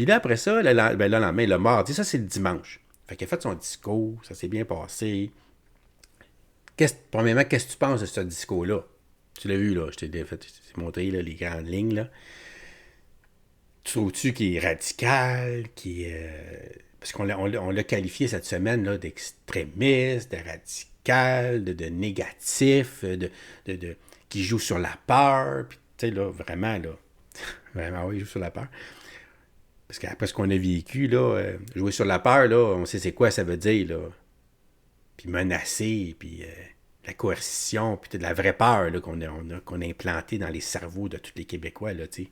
là, après ça, le lendemain, le mardi, ça, c'est le dimanche. Fait qu'il a fait son discours, ça s'est bien passé. Premièrement, qu'est-ce que tu penses de ce discours-là? Tu l'as vu, là, je t'ai montré là, les grandes lignes, là. Trouves-tu qu'il est radical, parce on l'a qualifié cette semaine là, d'extrémiste, de radical, de négatif, qui joue sur la peur. Puis, tu sais, là, vraiment, là, vraiment, oui, il joue sur la peur. Parce qu'après ce qu'on a vécu, là, jouer sur la peur, là, on sait c'est quoi ça veut dire, là. Puis menacer, puis la coercition, puis de la vraie peur là, qu'on a implantée dans les cerveaux de tous les Québécois, là, tu sais.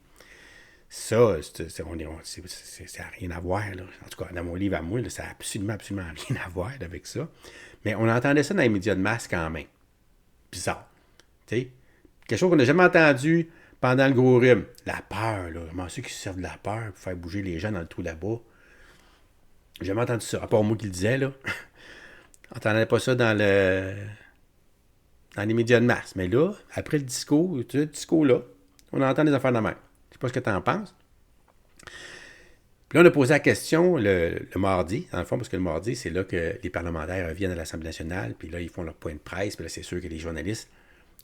Ça, ça n'a rien à voir. Là. En tout cas, dans mon livre à moi, là, ça n'a absolument, absolument rien à voir avec ça. Mais on entendait ça dans les médias de masse quand même. Bizarre. T'sais? Quelque chose qu'on n'a jamais entendu pendant le gros rhume. La peur, là. Comment ceux qui se servent de la peur pour faire bouger les gens dans le trou là-bas. J'ai jamais entendu ça. À part moi qui le disais, là. On n'entendait pas ça dans les médias de masse. Mais là, après le discours-là, on entend des affaires de même. Je sais pas ce que tu en penses. Puis là, on a posé la question le mardi, dans le fond, parce que le mardi, c'est là que les parlementaires viennent à l'Assemblée nationale, puis là, ils font leur point de presse, puis là, c'est sûr que les journalistes,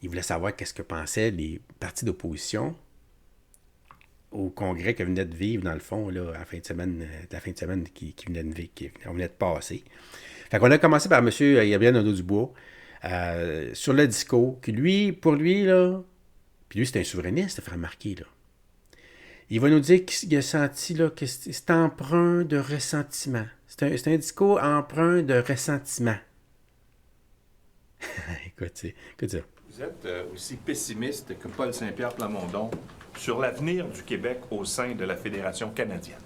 ils voulaient savoir qu'est-ce que pensaient les partis d'opposition au congrès que venait de vivre, dans le fond, là, à la fin de semaine qui venait de vivre, on venait de passer. Fait qu'on a commencé par M. Gabriel Nadeau-Dubois sur le discours, qui lui, pour lui, là, puis lui, c'est un souverainiste, il fait remarquer, là. Il va nous dire qu'il a senti là, que c'est empreint de ressentiment. C'est un discours empreint de ressentiment. Écoute ça. Vous êtes aussi pessimiste que Paul Saint-Pierre Plamondon sur l'avenir du Québec au sein de la Fédération canadienne.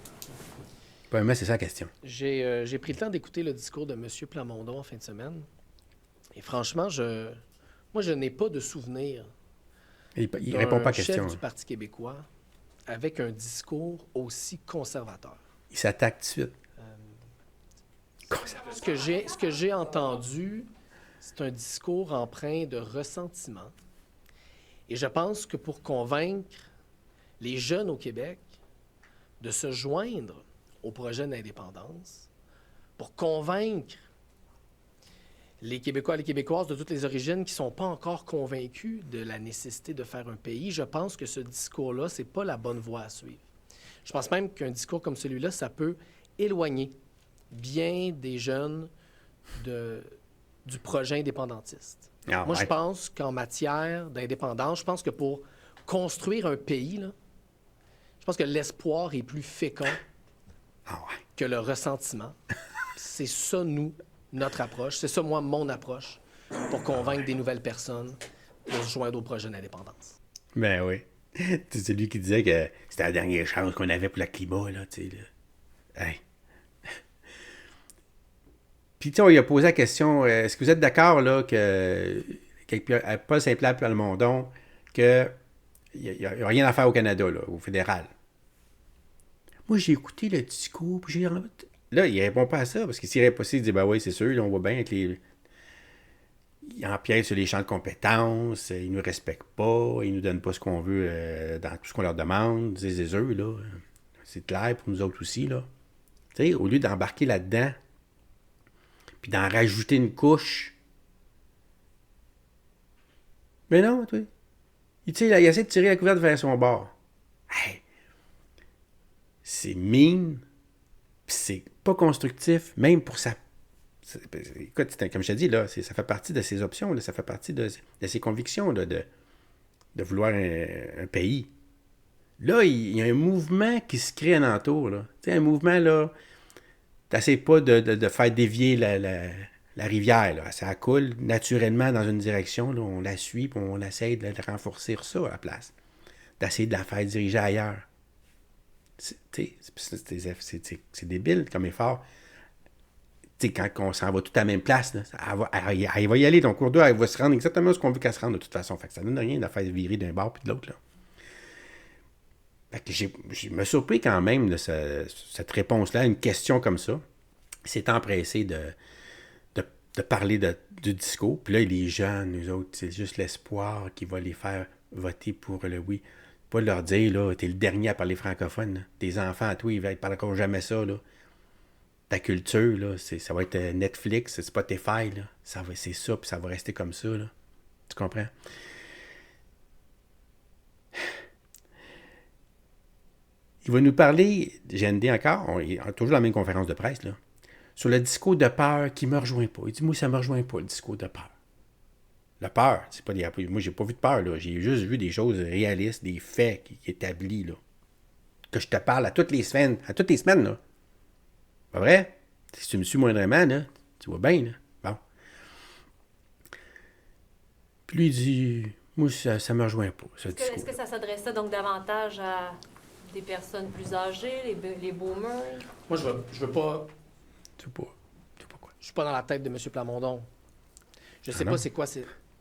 Premièrement, c'est ça la question. J'ai pris le temps d'écouter le discours de M. Plamondon en fin de semaine. Et franchement, moi, je n'ai pas de souvenir Il répond pas à la question. Chef du Parti québécois avec un discours aussi conservateur. Il s'attaque tout de suite. Ce que j'ai entendu, c'est un discours empreint de ressentiment. Et je pense que pour convaincre les jeunes au Québec de se joindre au projet d'indépendance, pour convaincre les Québécois et les Québécoises de toutes les origines qui ne sont pas encore convaincus de la nécessité de faire un pays, je pense que ce discours-là, ce n'est pas la bonne voie à suivre. Je pense même qu'un discours comme celui-là, ça peut éloigner bien des jeunes du projet indépendantiste. Moi, je pense qu'en matière d'indépendance, je pense que pour construire un pays, là, je pense que l'espoir est plus fécond que le ressentiment. C'est ça, notre approche. C'est ça, moi, mon approche pour convaincre des nouvelles personnes de se joindre au projet d'indépendance. Ben oui. C'est lui qui disait que c'était la dernière chance qu'on avait pour le climat, là, tu sais, là. Hey. Puis, tu sais, on lui a posé la question, est-ce que vous êtes d'accord, là, que Paul Saint-Pierre Plamondon, qu'il n'y a rien à faire au Canada, là, au fédéral? Moi, j'ai écouté le discours, puis j'ai... Là, il répond pas à ça, parce que s'il répond pas, il dit, ben oui, c'est sûr, là, on voit bien avec les... Il empiète sur les champs de compétences, ils nous respectent pas, ils nous donnent pas ce qu'on veut dans tout ce qu'on leur demande, c'est eux, là. C'est clair pour nous autres aussi, là. Tu sais, au lieu d'embarquer là-dedans, puis d'en rajouter une couche. Mais non, tu sais. Il essaie de tirer la couverte vers son bord. Hey. C'est mine, puis c'est pas constructif, même pour sa... Écoute, comme je te dis, là, ça fait partie de ses options, là, ça fait partie de ses convictions là, de vouloir un pays. Là, il y a un mouvement qui se crée alentour. Là. Tu sais, un mouvement, là, t'essaies pas de faire dévier la rivière. Là. Ça coule naturellement dans une direction. Là, on la suit, puis on essaie de renforcer ça à la place. D'essayer de la faire diriger ailleurs. C'est débile comme effort. Tu sais, quand on s'en va tout à la même place, là, elle va y aller, ton cours d'eau, elle va se rendre exactement ce qu'on veut qu'elle se rende de toute façon. Fait que ça ne donne rien de faire virer d'un bord puis de l'autre. Là. Fait que je me surpris quand même de cette réponse-là à une question comme ça. Il s'est empressé de parler du discours. Puis là, les jeunes, nous autres, c'est juste l'espoir qui va les faire voter pour le oui. Pas leur dire, là, t'es le dernier à parler francophone. Là. Tes enfants, toi, ils ne parleront jamais ça, là. Ta culture, là, ça va être Netflix, Spotify, là. C'est ça, puis ça va rester comme ça, là. Tu comprends? Il va nous parler, GND encore, on est toujours dans la même conférence de presse, là, sur le discours de peur qui ne me rejoint pas. Il dit, moi, ça ne me rejoint pas, le discours de peur. La peur, c'est pas des... Moi, j'ai pas vu de peur, là. J'ai juste vu des choses réalistes, des faits qui établis, là. Que je te parle à toutes les semaines, là. Pas vrai? Si tu me suis moindrement, là, tu vois bien, là. Bon. Puis lui, il dit, moi, ça me rejoint pas, ce discours. Est-ce que ça s'adressait donc davantage à des personnes plus âgées, les boomers? Moi, je veux pas... Tu sais pas quoi. Je suis pas dans la tête de M. Plamondon. Je sais pas c'est quoi...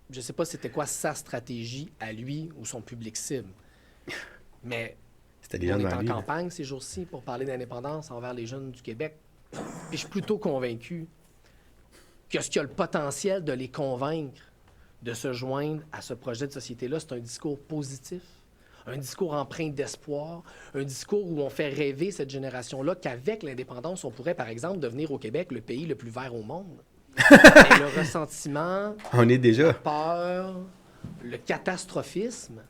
Je sais pas c'était quoi sa stratégie à lui ou son public cible. Mais on est en campagne ces jours-ci pour parler d'indépendance envers les jeunes du Québec. Puis je suis plutôt convaincu que ce qui a le potentiel de les convaincre de se joindre à ce projet de société-là, c'est un discours positif, un discours empreint d'espoir, un discours où on fait rêver cette génération-là qu'avec l'indépendance, on pourrait, par exemple, devenir au Québec le pays le plus vert au monde. Et le ressentiment, on est déjà. la peur, le catastrophisme,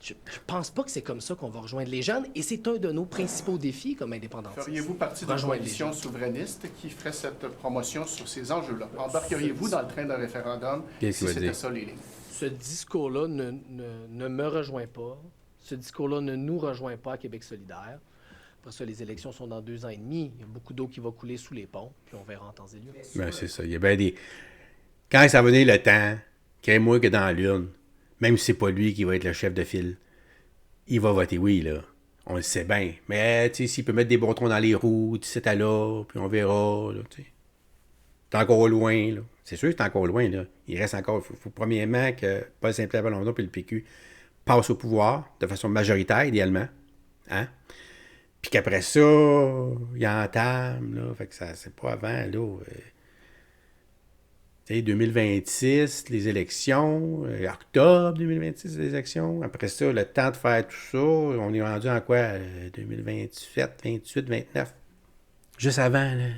je pense pas que c'est comme ça qu'on va rejoindre les jeunes, et c'est un de nos principaux défis comme indépendantistes. Feriez-vous partie d'une coalition souverainiste qui ferait cette promotion sur ces enjeux-là? Embarqueriez-vous dans le train d'un référendum si c'était ça les lignes? Ce discours-là ne me rejoint pas. Ce discours-là ne nous rejoint pas à Québec solidaire. Après ça, les élections sont dans 2 ans et demi. Il y a beaucoup d'eau qui va couler sous les ponts, puis on verra en temps et lieu. Ben, c'est ça. Il y a bien des... Quand ça va venir le temps, crée-moi que dans l'urne, même si c'est pas lui qui va être le chef de file, il va voter oui, là. On le sait bien. Mais, tu sais, s'il peut mettre des bâtons dans les roues, tu sais, t'as là, puis on verra, là, tu sais. T'es encore loin, là. C'est sûr que t'es encore loin, là. Il reste encore... Il faut premièrement que Paul Saint-Pierre Plamondon puis le PQ passent au pouvoir de façon majoritaire, idéalement. Hein? Puis qu'après ça, il entame, là. Fait que ça, c'est pas avant, là. Tu sais, 2026, les élections. Octobre 2026, les élections. Après ça, le temps de faire tout ça, on est rendu en quoi? 2027, 28, 29. Juste avant, là.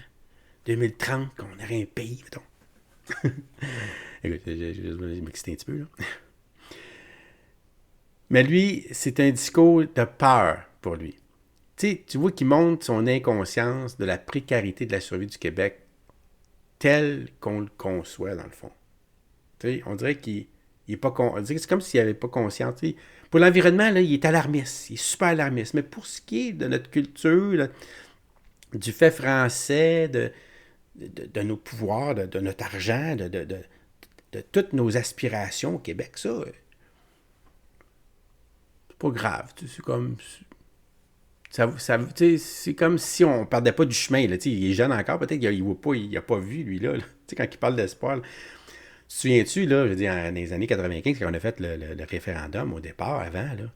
2030, qu'on aurait un pays, mettons. Écoute, je m'excite un petit peu, là. Mais lui, c'est un discours de peur pour lui. Tu sais, tu vois qu'il montre son inconscience de la précarité de la survie du Québec telle qu'on le conçoit, dans le fond. Tu sais, on dirait qu'il est pas... On dirait que c'est comme s'il n'avait pas conscience. Tu sais, pour l'environnement, là, il est alarmiste. Il est super alarmiste. Mais pour ce qui est de notre culture, là, du fait français, de nos pouvoirs, de notre argent, de toutes nos aspirations au Québec, ça, c'est pas grave. C'est comme... c'est comme si on ne perdait pas du chemin. Là, il est jeune encore, peut-être qu'il n'a pas vu, lui, là. Quand il parle d'espoir. Là. Tu te souviens-tu, là, je veux dire, dans les années 95, quand on a fait le référendum au départ, avant, là,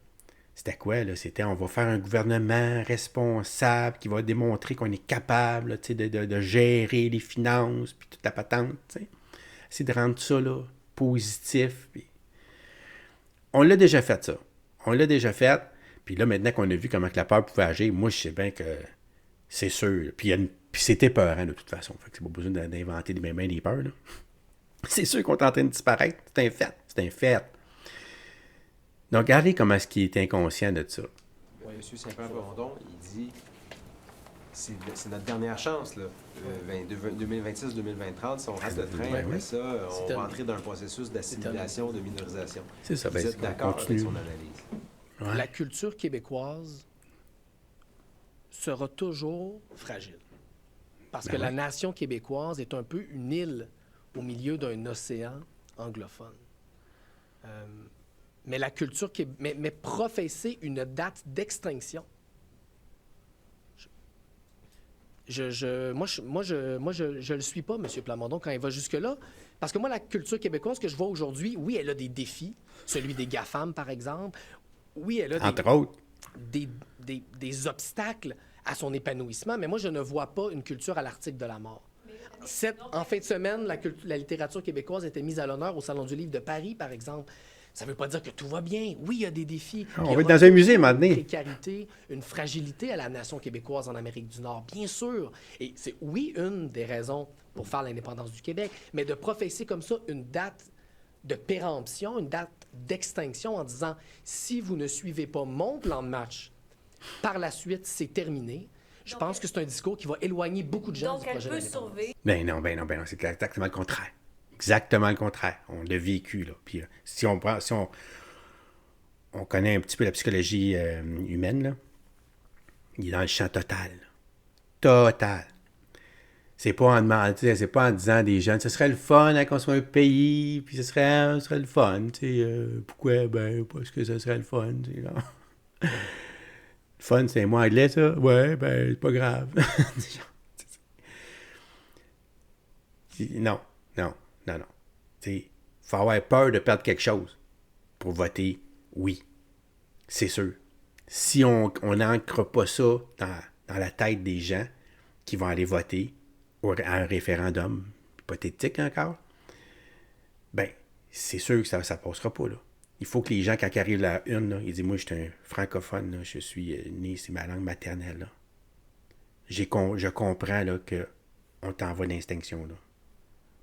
c'était quoi? Là? C'était on va faire un gouvernement responsable qui va démontrer qu'on est capable là, de gérer les finances, puis toute la patente. T'sais. Essayer de rendre ça là, positif. Puis... On l'a déjà fait, ça. On l'a déjà fait. Puis là, maintenant qu'on a vu comment que la peur pouvait agir, moi, je sais bien que c'est sûr. Puis c'était peurant, de toute façon. Fait que c'est pas besoin d'inventer des peurs. Là. C'est sûr qu'on est en train de disparaître. C'est un fait. C'est un fait. Donc, regardez comment est-ce qu'il est inconscient de ça. Oui, M. Saint-Pierre-Plamondon, il dit c'est notre dernière chance, là. 2026-2030, si on reste le train, après ça, on va entrer dans un processus d'assimilation, de minorisation. C'est ça. Vous êtes d'accord avec son analyse? Ouais. La culture québécoise sera toujours fragile. Parce que la nation québécoise est un peu une île au milieu d'un océan anglophone. Mais la culture mais professer une date d'extinction. Moi, je le suis pas, M. Plamondon, quand il va jusque-là. Parce que moi, la culture québécoise que je vois aujourd'hui, oui, elle a des défis. Celui des GAFAM, par exemple. Oui, elle a entre autres. Des obstacles à son épanouissement, mais moi, je ne vois pas une culture à l'article de la mort. En fin de semaine, la littérature québécoise était mise à l'honneur au Salon du Livre de Paris, par exemple. Ça ne veut pas dire que tout va bien. Oui, il y a des défis. On Puis il y va être aura dans un musée, toujours maintenant. Une précarité, une fragilité à la nation québécoise en Amérique du Nord, bien sûr. Et c'est, oui, une des raisons pour faire l'indépendance du Québec, mais de professer comme ça une date de péremption, une date d'extinction en disant, si vous ne suivez pas mon plan de match, par la suite, c'est terminé. Je pense que c'est un discours qui va éloigner beaucoup de gens Donc, du elle projet peut d'indépendance. sauver. Ben non, c'est exactement le contraire. Exactement le contraire. On l'a vécu, là. Puis si on connaît un petit peu la psychologie humaine, là, il est dans le champ total. Total. C'est pas en disant à des jeunes, ce serait le fun hein, qu'on soit un pays, puis ce serait le fun, tu sais. Pourquoi? Ben, parce que ce serait le fun, tu sais, là. Le fun, c'est un mot anglais, ça? Ouais, ben, c'est pas grave. Non. Il faut avoir peur de perdre quelque chose pour voter oui. C'est sûr. Si on n'ancre pas ça dans la tête des gens qui vont aller voter à un référendum hypothétique encore, ben, c'est sûr que ça ne passera pas, là. Il faut que les gens, quand ils arrivent à la une, là, ils disent, moi, je suis un francophone, là, je suis né, c'est ma langue maternelle, là. Je comprends, là, qu'on t'envoie l'extinction, là.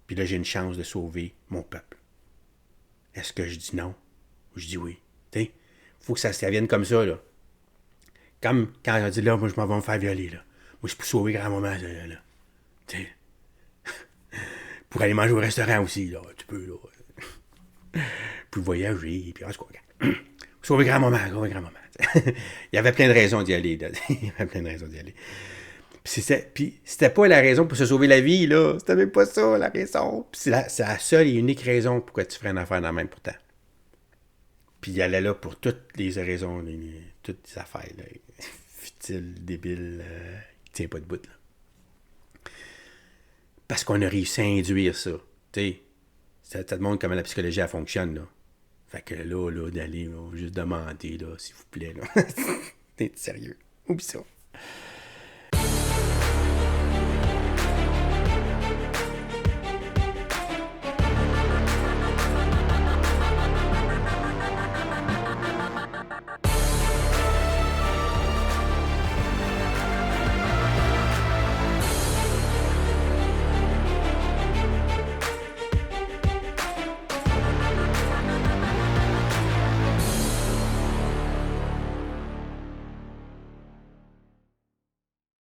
Puis là, j'ai une chance de sauver mon peuple. Est-ce que je dis non? Ou je dis oui? Tu sais, il faut que ça vienne comme ça, là. Comme quand on dit, là, moi, je m'en vais me faire violer, là. Moi, je peux sauver grand-maman, là. Tu sais. Pour aller manger au restaurant aussi, là. Tu peux, là. Pour voyager, puis en tout cas, sauver grand-maman. Il y avait plein de raisons d'y aller, là. Puis c'était pas la raison pour se sauver la vie, là. C'était même pas ça, la raison. Puis c'est la seule et unique raison pourquoi tu ferais une affaire dans la même pourtant. Puis il allait là pour toutes les raisons, toutes les affaires, là. Futile, débile, qui tient pas de bout, là. Parce qu'on a réussi à induire ça. Tu sais, ça te montre comment la psychologie, elle fonctionne, là. Fait que là, d'aller, là, juste demander, là, s'il vous plaît, là. T'es sérieux. Oublie ça.